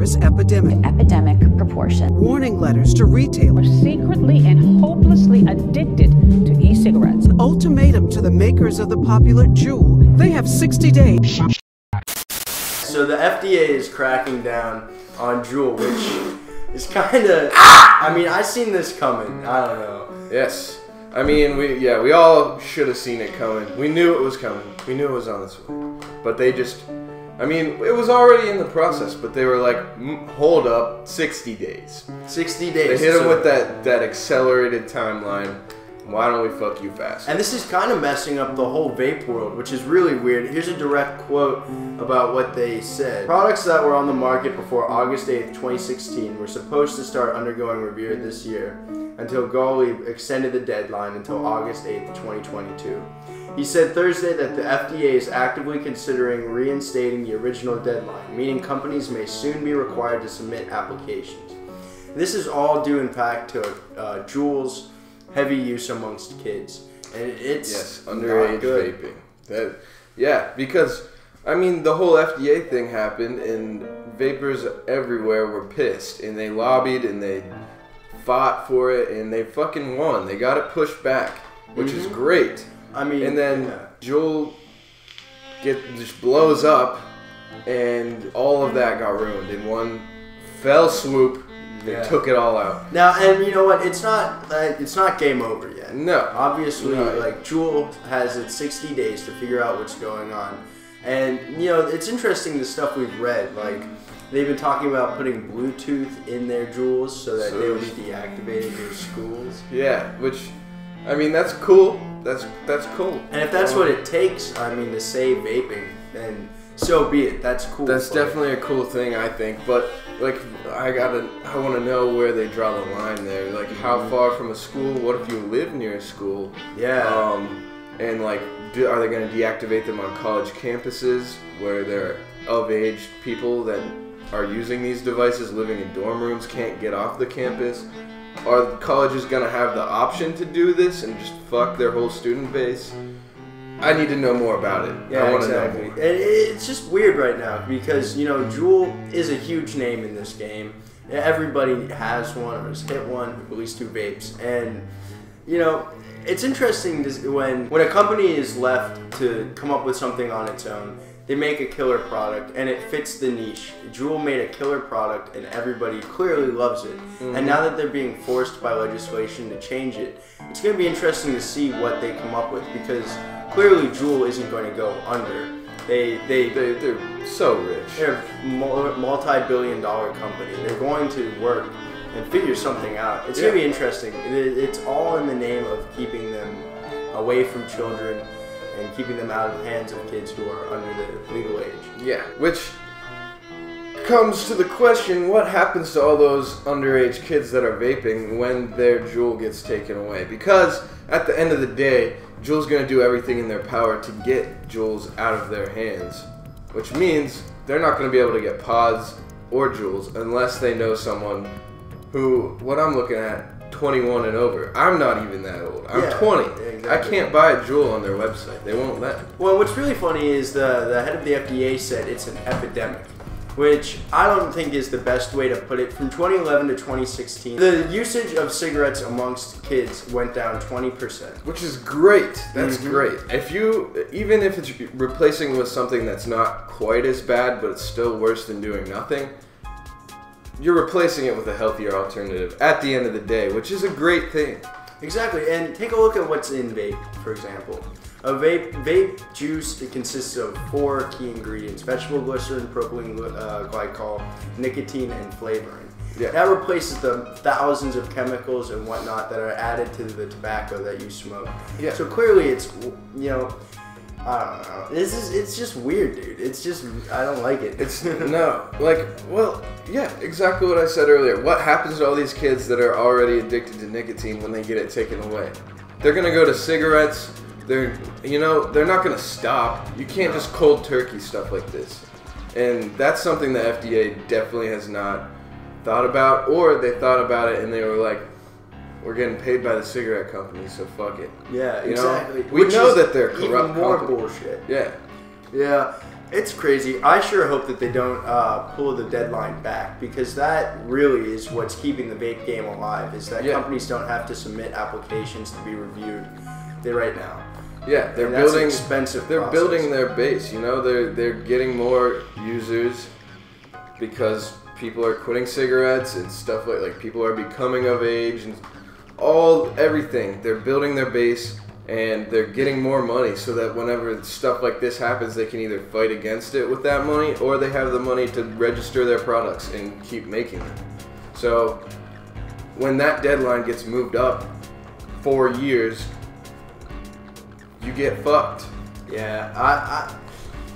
cannabis epidemic. Epidemic proportion. Warning letters to retailers. Secretly and hopelessly addicted to e-cigarettes. An ultimatum to the makers of the popular Juul. They have 60 days. So the FDA is cracking down on Juul, which is kind of, I mean, I seen this coming. I don't know. Yes. I mean, we all should have seen it coming. We knew it was coming. We knew it was on its way. But they just, I mean, it was already in the process, but they were like, hold up, 60 days. 60 days. They hit them with that accelerated timeline. Why don't we fuck you fast? And this is kind of messing up the whole vape world, which is really weird. Here's a direct quote about what they said. Products that were on the market before August 8th, 2016 were supposed to start undergoing review this year until Gottlieb extended the deadline until August 8th, 2022. He said Thursday that the FDA is actively considering reinstating the original deadline, meaning companies may soon be required to submit applications. This is all due in fact to Juul's heavy use amongst kids, and it's underage vaping. Because I mean the whole FDA thing happened, and vapors everywhere were pissed, and they lobbied and they fought for it, and they fucking won. They got it pushed back, which is great. I mean, and then Juul just blows up, and all of that got ruined in one fell swoop. They took it all out. Now, and you know what? It's not game over yet. No. Obviously, like Juul has its 60 days to figure out what's going on, and you know it's interesting the stuff we've read. Like they've been talking about putting Bluetooth in their Juuls so that they would be deactivated in schools. Yeah, which, I mean, that's cool. That's cool. And if that's what it takes, I mean, to save vaping, then so be it. That's cool. That's definitely a cool thing, I think. But like, I want to know where they draw the line there. Like, how far from a school? What if you live near a school? Yeah. And like, are they going to deactivate them on college campuses where they're of age people that are using these devices, living in dorm rooms, can't get off the campus? Are colleges going to have the option to do this and just fuck their whole student base? I need to know more about it. Yeah, I want exactly. to know more. It's just weird right now because, you know, Juul is a huge name in this game. Everybody has one or has hit one, at least 2 vapes. And, you know, it's interesting when a company is left to come up with something on its own, they make a killer product and it fits the niche. Juul made a killer product and everybody clearly loves it. And now that they're being forced by legislation to change it, it's going to be interesting to see what they come up with because clearly Juul isn't going to go under. They're so rich. They're a multi-billion-dollar company. They're going to work and figure something out. It's going to be interesting. It's all in the name of keeping them away from children and keeping them out of the hands of kids who are under the legal age. Yeah, which comes to the question, what happens to all those underage kids that are vaping when their Juul gets taken away? Because at the end of the day, Juul's going to do everything in their power to get Juuls out of their hands, which means they're not going to be able to get pods or Juuls unless they know someone who, what I'm looking at, 21 and over. I'm not even that old. I'm 20. Exactly. I can't buy a Juul on their website. They won't let me. Well, what's really funny is the head of the FDA said it's an epidemic, which I don't think is the best way to put it. From 2011 to 2016, the usage of cigarettes amongst kids went down 20%. Which is great. That's great. Even if it's replacing with something that's not quite as bad, but it's still worse than doing nothing, you're replacing it with a healthier alternative at the end of the day, which is a great thing. Exactly, and take a look at what's in vape, for example. A vape juice, it consists of 4 key ingredients: vegetable glycerin, propylene glycol, nicotine, and flavoring. Yeah. That replaces the thousands of chemicals and whatnot that are added to the tobacco that you smoke. Yeah. So clearly it's, you know, I don't know. It's just weird, dude. It's just, I don't like it. Yeah, exactly what I said earlier. What happens to all these kids that are already addicted to nicotine when they get it taken away? They're gonna go to cigarettes. They're not gonna stop. You can't just cold turkey stuff like this. And that's something the FDA definitely has not thought about, or they thought about it and they were like, we're getting paid by the cigarette company, so fuck it. Yeah, exactly. We know that they're corrupt. Even more bullshit. Yeah. Yeah. It's crazy. I sure hope that they don't pull the deadline back, because that really is what's keeping the vape game alive, is that companies don't have to submit applications to be reviewed right now. Yeah, they're building expensive. They're building their base. You know, they're getting more users because people are quitting cigarettes and stuff like people are becoming of age and everything. They're building their base and they're getting more money so that whenever stuff like this happens, they can either fight against it with that money or they have the money to register their products and keep making them. So when that deadline gets moved up 4 years, you get fucked. Yeah,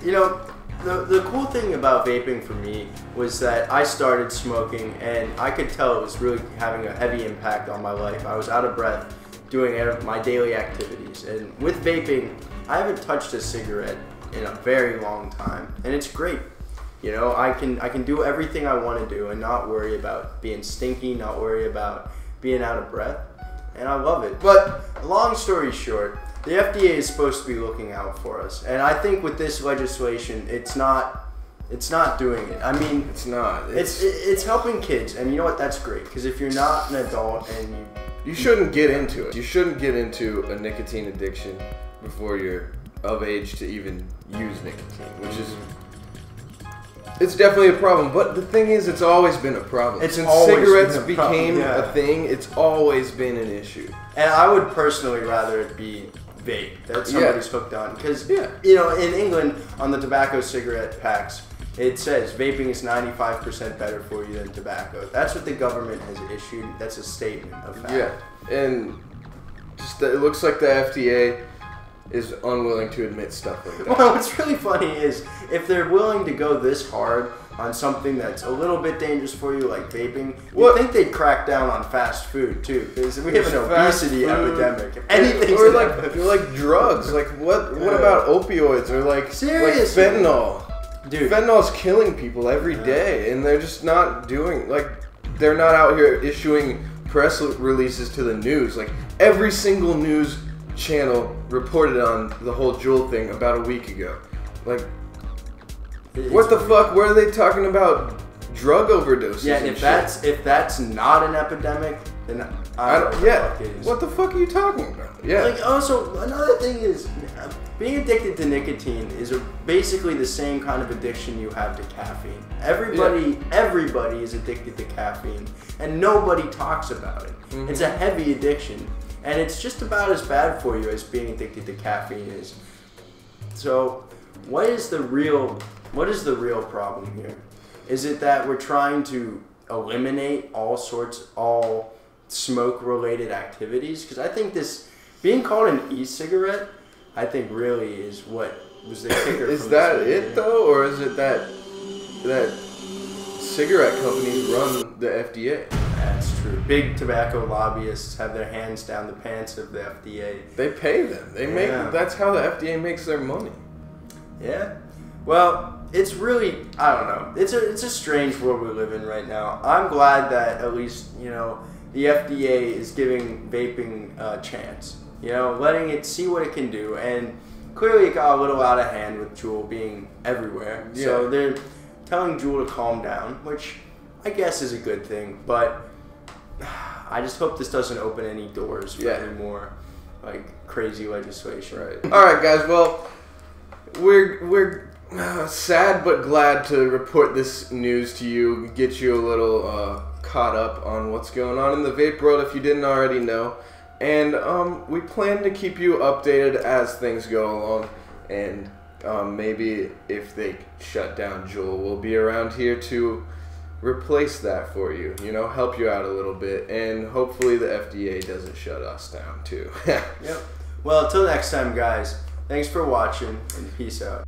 you know, the cool thing about vaping for me was that I started smoking and I could tell it was really having a heavy impact on my life. I was out of breath doing my daily activities, and with vaping, I haven't touched a cigarette in a very long time, and it's great. You know, I can do everything I want to do and not worry about being stinky, not worry about being out of breath, and I love it. But long story short, the FDA is supposed to be looking out for us, and I think with this legislation, it's not doing it. I mean, it's not. It's helping kids, and you know what? That's great, because if you're not an adult and you shouldn't get into it. You shouldn't get into a nicotine addiction before you're of age to even use nicotine, which is, it's definitely a problem. But the thing is, it's always been a problem. Since cigarettes became a thing, it's always been an issue. And I would personally rather it be vape that somebody's hooked on, because you know, in England on the tobacco cigarette packs, it says vaping is 95% better for you than tobacco. That's what the government has issued. That's a statement of fact. Yeah, and just it looks like the FDA is unwilling to admit stuff like that. Well, what's really funny is if they're willing to go this hard on something that's a little bit dangerous for you, like vaping, you'd think they'd crack down on fast food too, because we have an obesity epidemic. Anything or like drugs. Like what about opioids or like fentanyl? Dude, fentanyl's killing people every day, and they're just not doing, they're not out here issuing press releases to the news. Like, every single news channel reported on the whole Juul thing about a week ago. Like, what the fuck? Where are they talking about drug overdoses? Yeah, and if that's not an epidemic, then I don't know what the fuck it is. What the fuck are you talking about? Yeah. Like, also, another thing is, being addicted to nicotine is basically the same kind of addiction you have to caffeine. Everybody is addicted to caffeine, and nobody talks about it. Mm-hmm. It's a heavy addiction, and it's just about as bad for you as being addicted to caffeine is. So, what is the real problem here? Is it that we're trying to eliminate all smoke-related activities? Because I think this being called an e-cigarette, I think really is what was the kicker. Is that it though, or is it that cigarette companies run the FDA? That's true. Big tobacco lobbyists have their hands down the pants of the FDA. They pay them. They make. That's how the FDA makes their money. Yeah. Well, it's really, I don't know. It's a strange world we live in right now. I'm glad that at least, you know, the FDA is giving vaping a chance. You know, letting it see what it can do, and clearly it got a little out of hand with Juul being everywhere. Yeah. So they're telling Juul to calm down, which I guess is a good thing, but I just hope this doesn't open any doors for any more crazy legislation. Right. All right, guys. Well, we're sad but glad to report this news to you, get you a little caught up on what's going on in the vape world if you didn't already know. And we plan to keep you updated as things go along, and maybe if they shut down Juul, we'll be around here to replace that for you, you know, help you out a little bit, and hopefully the FDA doesn't shut us down too. Yep. Well, until next time, guys, thanks for watching, and peace out.